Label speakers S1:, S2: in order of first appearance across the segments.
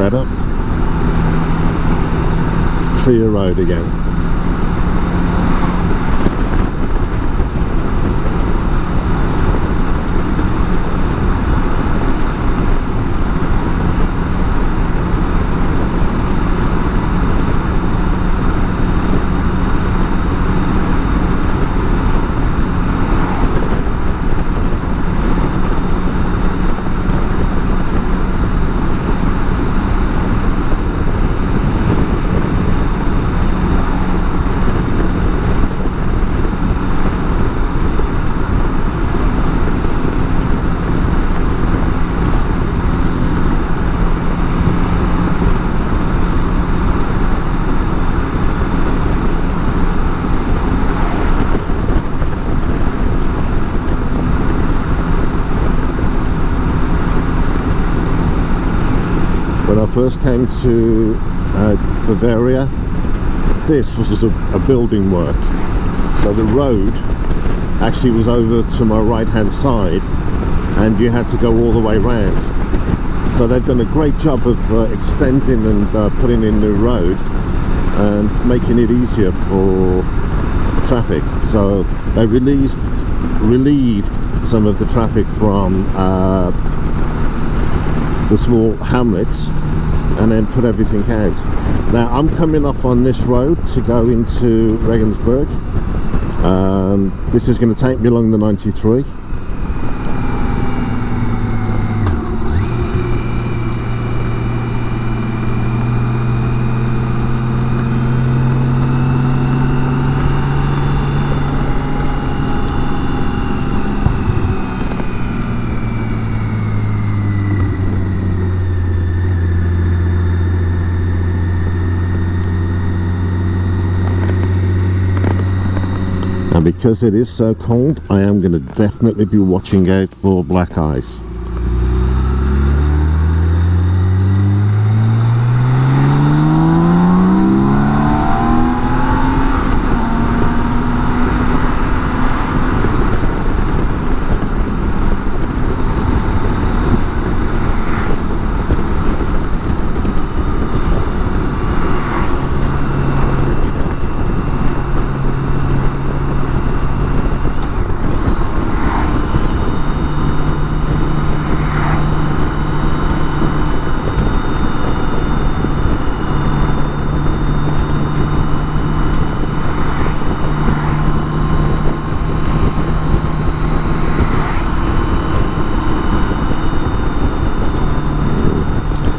S1: better. Clear road again. When I first came to Bavaria, this was a building work. So the road actually was over to my right hand side and you had to go all the way round. So they've done a great job of extending and putting in new road and making it easier for traffic. So they relieved some of the traffic from the small hamlets and then put everything out. Now I'm coming off on this road to go into Regensburg. This is going to take me along the 93. And because it is so cold, I am going to definitely be watching out for black ice.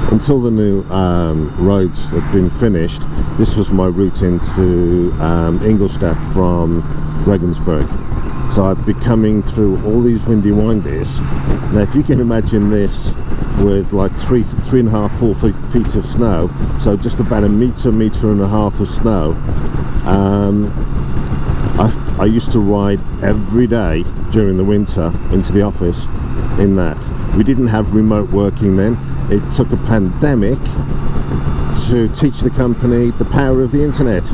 S1: Until the new roads had been finished, this was my route into Ingolstadt from Regensburg. So I'd be coming through all these windy windies. Now if you can imagine this with like 3.5, 4 feet of snow, so just about a meter and a half of snow, I used to ride every day during the winter into the office in that. We didn't have remote working then. It took a pandemic to teach the company the power of the internet.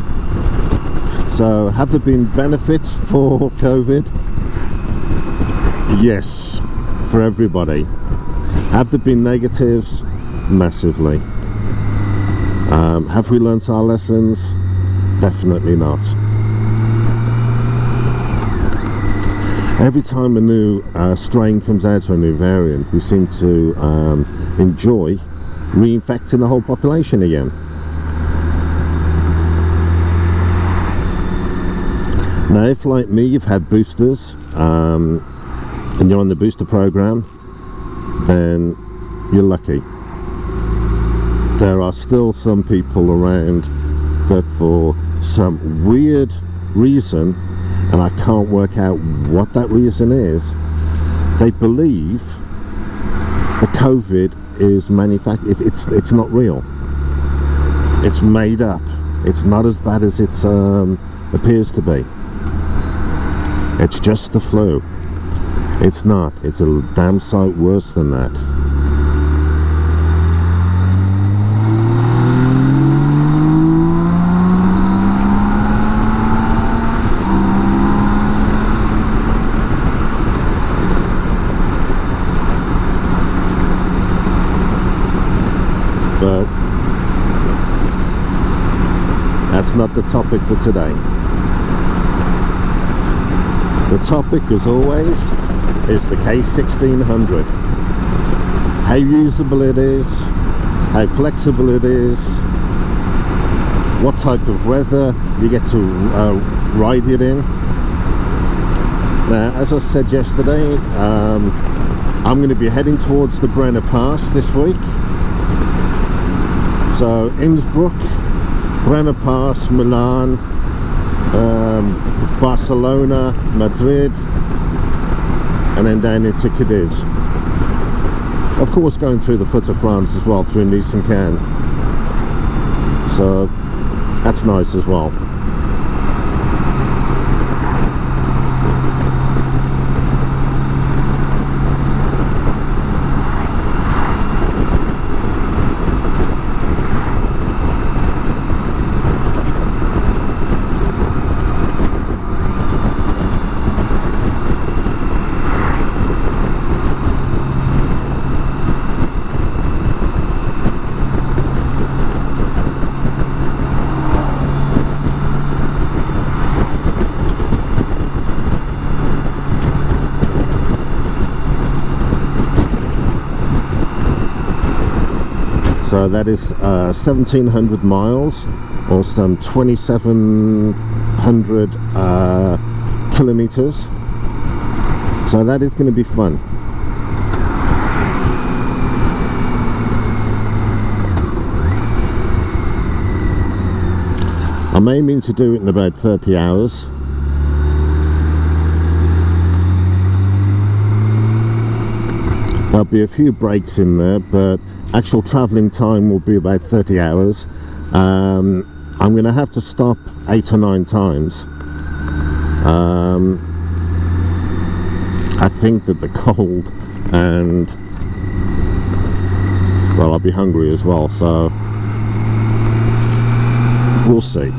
S1: So have there been benefits for COVID? Yes, for everybody. Have there been negatives? Massively. Have we learnt our lessons? Definitely not. Every time a new strain comes out or a new variant, we seem to enjoy reinfecting the whole population again. Now if like me you've had boosters and you're on the booster program, then you're lucky. There are still some people around that for some weird reason, and I can't work out what that reason is, they believe the COVID is manufactured. It's not real. It's made up. It's not as bad as it appears to be. It's just the flu. It's not. It's a damn sight worse than that. But that's not the topic for today. The topic, as always, is the K1600. How usable it is, how flexible it is, what type of weather you get to ride it in. Now, as I said yesterday, I'm going to be heading towards the Brenner Pass this week. So Innsbruck, Brenner Pass, Milan, Barcelona, Madrid, and then down into Cadiz. Of course, going through the foot of France as well, through Nice and Cannes. So that's nice as well. So that is 1,700 miles, or some 2,700 kilometers. So that is going to be fun. I'm aiming to do it in about 30 hours. There'll be a few breaks in there, but actual travelling time will be about 30 hours. I'm going to have to stop 8 or 9 times. I think that the cold and, well, I'll be hungry as well, so we'll see.